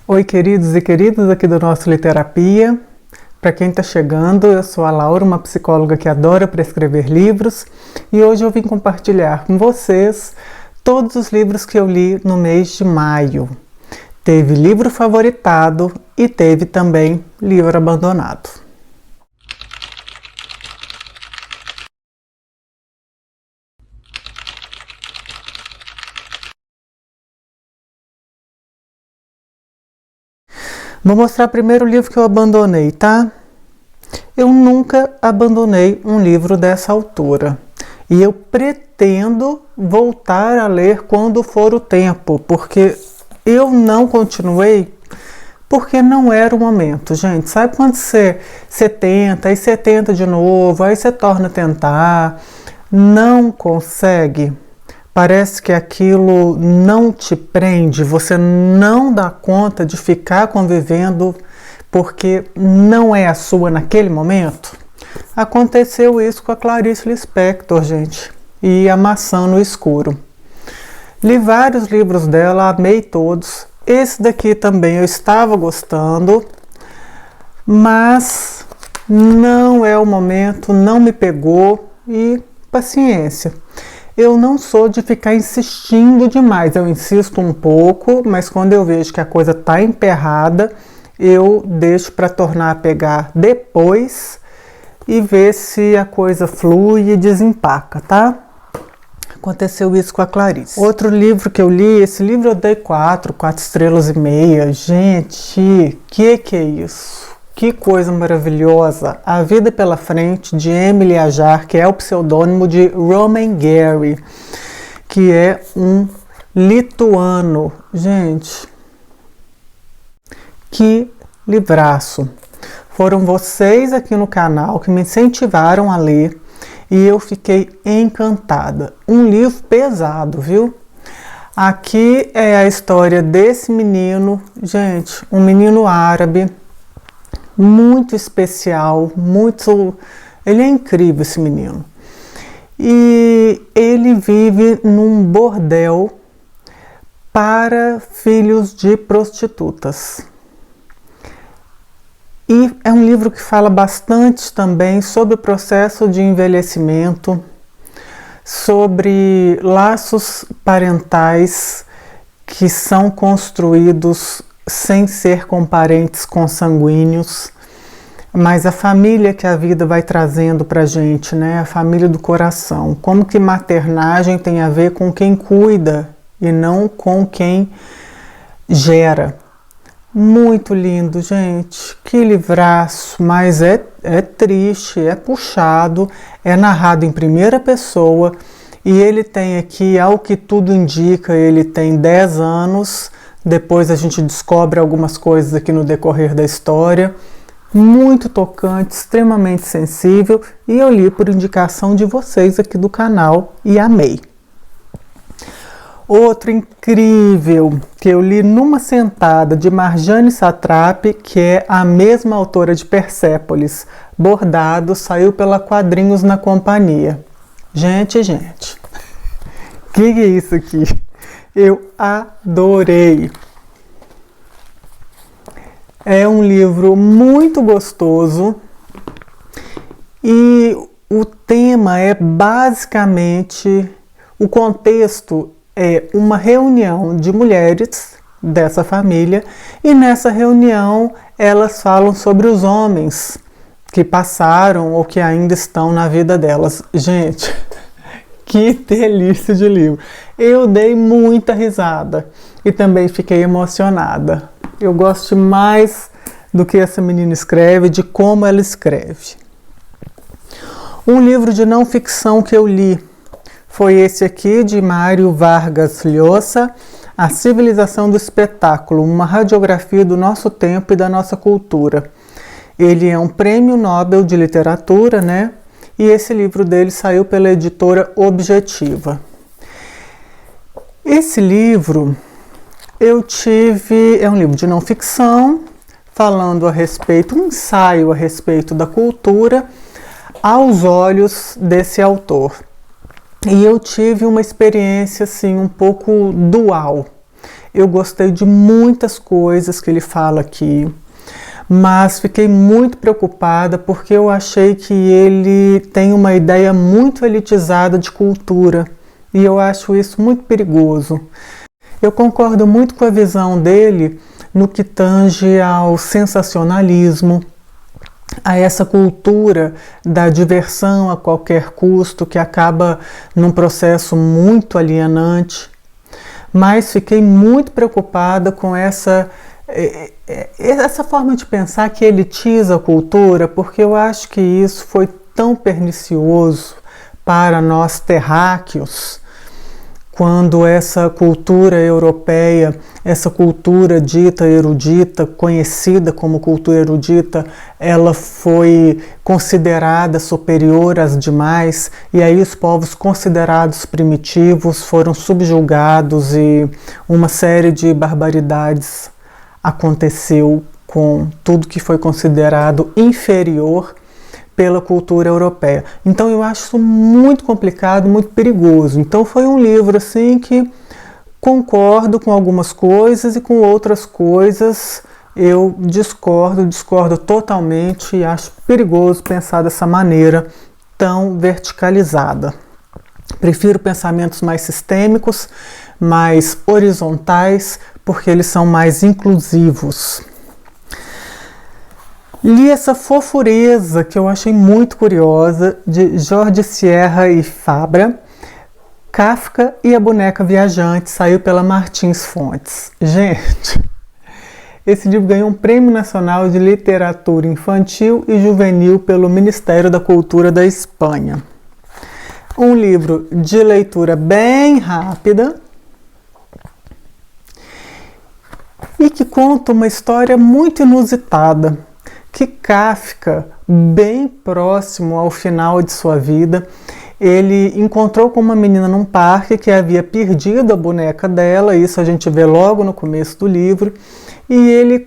Oi, queridos e queridas aqui do nosso Literapia. Para quem está chegando, eu sou a Laura, uma psicóloga que adora prescrever livros, e hoje eu vim compartilhar com vocês todos os livros que eu li no mês de maio. Teve livro favoritado e teve também livro abandonado. Vou mostrar primeiro o livro que eu abandonei, tá? Eu nunca abandonei um livro dessa autora. E eu pretendo voltar a ler quando for o tempo, porque eu não continuei, porque não era o momento, gente. Sabe quando você tenta, aí você tenta de novo, aí você torna a tentar, não consegue? Parece que aquilo não te prende, você não dá conta de ficar convivendo porque não é a sua naquele momento. Aconteceu isso com a Clarice Lispector, gente, e A Maçã no Escuro. Li vários livros dela, amei todos. Esse daqui também eu estava gostando, mas não é o momento, não me pegou e paciência. Eu não sou de ficar insistindo demais, eu insisto um pouco, mas quando eu vejo que a coisa está emperrada, eu deixo para tornar a pegar depois e ver se a coisa flui e desempaca, tá? Aconteceu isso com a Clarice. Outro livro que eu li, esse livro eu dei 4 estrelas e meia. Gente, que é isso? Que coisa maravilhosa! A Vida pela Frente, de Emily Ajar, que é o pseudônimo de Roman Gary, que é um lituano. Gente, que livraço! Foram vocês aqui no canal que me incentivaram a ler e eu fiquei encantada. Um livro pesado, viu? Aqui é a história desse menino, gente, um menino árabe, muito especial, ele é incrível, esse menino. E ele vive num bordel para filhos de prostitutas. E é um livro que fala bastante também sobre o processo de envelhecimento, sobre laços parentais que são construídos sem ser com parentes consanguíneos, mas a família que a vida vai trazendo pra gente, né? A família do coração. Como que maternagem tem a ver com quem cuida e não com quem gera. Muito lindo, gente. Que livraço, mas é triste, é puxado, é narrado em primeira pessoa e ele tem aqui, ao que tudo indica, ele tem 10 anos. Depois a gente descobre algumas coisas aqui no decorrer da história. Muito tocante, extremamente sensível, e eu li por indicação de vocês aqui do canal e amei. Outro incrível que eu li numa sentada, de Marjane Satrapi, que é a mesma autora de Persépolis, Bordado, saiu pela Quadrinhos na Companhia. Gente, que é isso aqui? Eu adorei. É um livro muito gostoso e o tema é basicamente, o contexto é uma reunião de mulheres dessa família e nessa reunião elas falam sobre os homens que passaram ou que ainda estão na vida delas. Gente, que delícia de livro! Eu dei muita risada e também fiquei emocionada. Eu gosto mais do que essa menina escreve, de como ela escreve. Um livro de não ficção que eu li foi esse aqui, de Mário Vargas Llosa, A Civilização do Espetáculo, uma radiografia do nosso tempo e da nossa cultura. Ele é um prêmio Nobel de literatura, né? E esse livro dele saiu pela editora Objetiva. Esse livro é um livro de não ficção, falando a respeito, um ensaio a respeito da cultura aos olhos desse autor. E eu tive uma experiência assim um pouco dual. eu gostei de muitas coisas que ele fala aqui, mas fiquei muito preocupada porque eu achei que ele tem uma ideia muito elitizada de cultura e eu acho isso muito perigoso. Eu concordo muito com a visão dele no que tange ao sensacionalismo, a essa cultura da diversão a qualquer custo que acaba num processo muito alienante, mas fiquei muito preocupada com essa forma de pensar que elitiza a cultura, porque eu acho que isso foi tão pernicioso para nós terráqueos, quando essa cultura europeia, essa cultura dita erudita, conhecida como cultura erudita, ela foi considerada superior às demais, e aí os povos considerados primitivos foram subjugados e uma série de barbaridades aconteceu com tudo que foi considerado inferior pela cultura europeia. Então eu acho isso muito complicado, muito perigoso. Então foi um livro assim que concordo com algumas coisas e com outras coisas eu discordo totalmente e acho perigoso pensar dessa maneira tão verticalizada. Prefiro pensamentos mais sistêmicos, mais horizontais, porque eles são mais inclusivos. Li essa Fofureza, que eu achei muito curiosa, de Jorge Sierra e Fabra, Kafka e a Boneca Viajante, saiu pela Martins Fontes. Gente, esse livro ganhou um Prêmio Nacional de Literatura Infantil e Juvenil pelo Ministério da Cultura da Espanha. Um livro de leitura bem rápida e que conta uma história muito inusitada, que Kafka, bem próximo ao final de sua vida, ele encontrou com uma menina num parque que havia perdido a boneca dela, isso a gente vê logo no começo do livro, e ele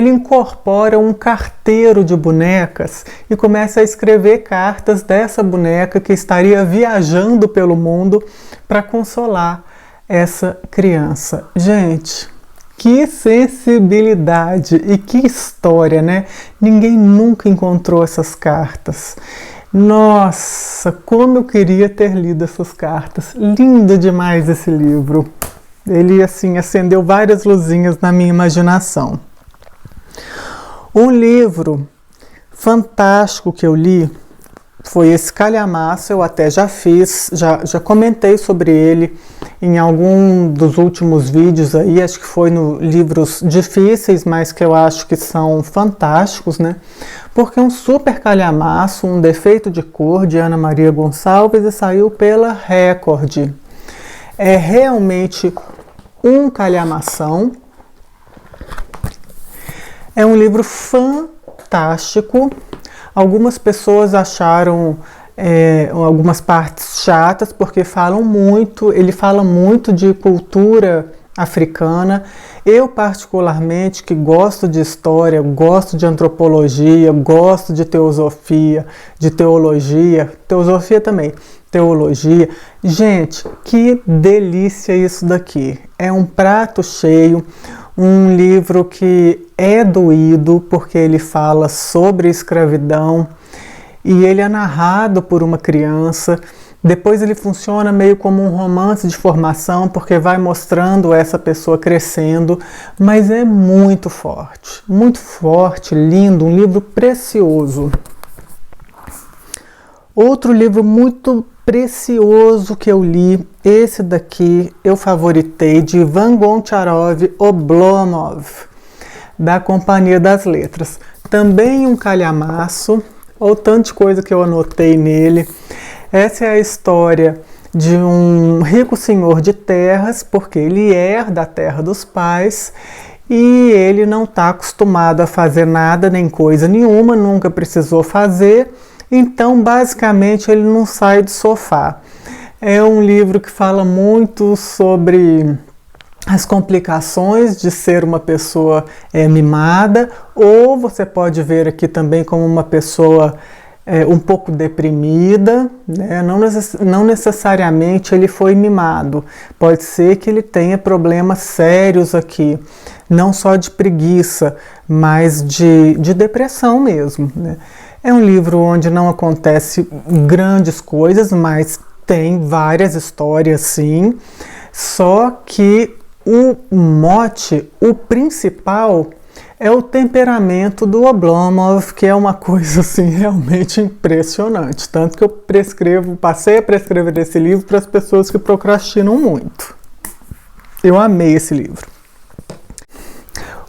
incorpora um carteiro de bonecas e começa a escrever cartas dessa boneca que estaria viajando pelo mundo para consolar essa criança. Gente, que sensibilidade e que história, né? Ninguém nunca encontrou essas cartas. Nossa, como eu queria ter lido essas cartas. Lindo demais esse livro. Ele, assim, acendeu várias luzinhas na minha imaginação. Um livro fantástico que eu li foi esse Calhamaço. Eu até já comentei sobre ele em algum dos últimos vídeos aí, acho que foi no Livros Difíceis, mas que eu acho que são fantásticos, né? Porque é um super calhamaço, um defeito de cor, de Ana Maria Gonçalves, e saiu pela Record. É realmente um calhamação. É um livro fantástico. Algumas pessoas acharam algumas partes chatas, porque ele fala muito de cultura africana. Eu, particularmente, que gosto de história, gosto de antropologia, gosto de teosofia, de teologia também, teologia. Gente, que delícia isso daqui! É um prato cheio, um livro que é doído, porque ele fala sobre escravidão, e ele é narrado por uma criança. Depois ele funciona meio como um romance de formação, porque vai mostrando essa pessoa crescendo, mas é muito forte, lindo, um livro precioso. Outro livro muito precioso que eu li, esse daqui eu favoritei, de Ivan Goncharov Oblomov, da Companhia das Letras. Também um calhamaço, ou tanto de coisa que eu anotei nele. Essa é a história de um rico senhor de terras, porque ele herda a terra dos pais e ele não está acostumado a fazer nada, nem coisa nenhuma, nunca precisou fazer, então basicamente ele não sai do sofá. É um livro que fala muito sobre as complicações de ser uma pessoa mimada, ou você pode ver aqui também como uma pessoa um pouco deprimida, né? Não necessariamente ele foi mimado. Pode ser que ele tenha problemas sérios aqui, não só de preguiça, mas de depressão mesmo, né? É um livro onde não acontece grandes coisas, mas tem várias histórias sim, só que o mote, o principal, é o temperamento do Oblomov, que é uma coisa assim realmente impressionante. Tanto que eu passei a prescrever esse livro para as pessoas que procrastinam muito. Eu amei esse livro.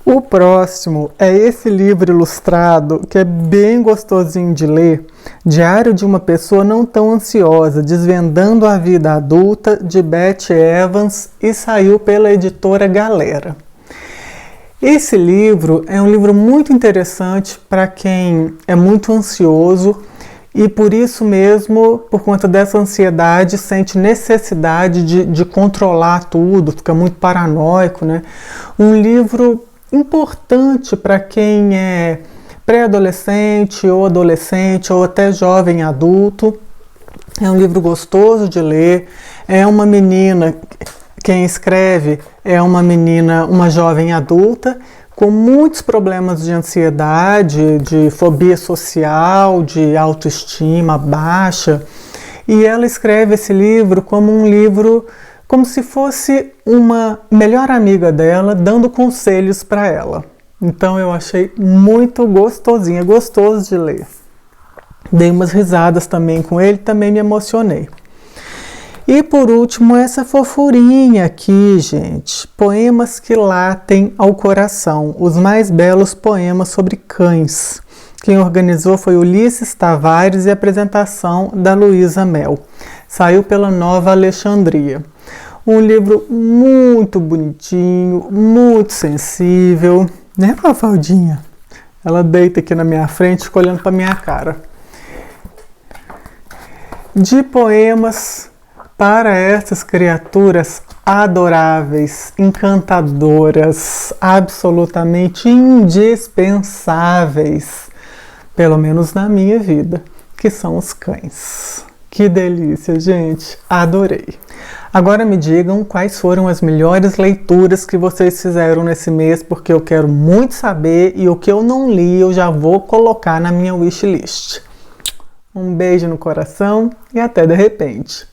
O próximo é esse livro ilustrado, que é bem gostosinho de ler, Diário de uma Pessoa Não Tão Ansiosa, Desvendando a Vida Adulta, de Beth Evans, e saiu pela editora Galera. Esse livro é um livro muito interessante para quem é muito ansioso e por isso mesmo, por conta dessa ansiedade, sente necessidade de controlar tudo, fica muito paranoico, né? Um livro importante para quem é pré-adolescente ou adolescente ou até jovem adulto. É um livro gostoso de ler, é uma menina, quem escreve é uma menina, uma jovem adulta, com muitos problemas de ansiedade, de fobia social, de autoestima baixa, e ela escreve esse livro como um livro, como se fosse uma melhor amiga dela, dando conselhos para ela. Então eu achei muito gostosinho, é gostoso de ler. Dei umas risadas também com ele, também me emocionei. E por último, essa fofurinha aqui, gente. Poemas que latem ao coração. Os mais belos poemas sobre cães. Quem organizou foi Ulisses Tavares e a apresentação da Luísa Mel. Saiu pela Nova Alexandria. Um livro muito bonitinho, muito sensível. Né, Mafaldinha? Ela deita aqui na minha frente, fica olhando para minha cara. De poemas para essas criaturas adoráveis, encantadoras, absolutamente indispensáveis, pelo menos na minha vida, que são os cães. Que delícia, gente! Adorei! Agora me digam quais foram as melhores leituras que vocês fizeram nesse mês, porque eu quero muito saber e o que eu não li eu já vou colocar na minha wishlist. Um beijo no coração e até de repente!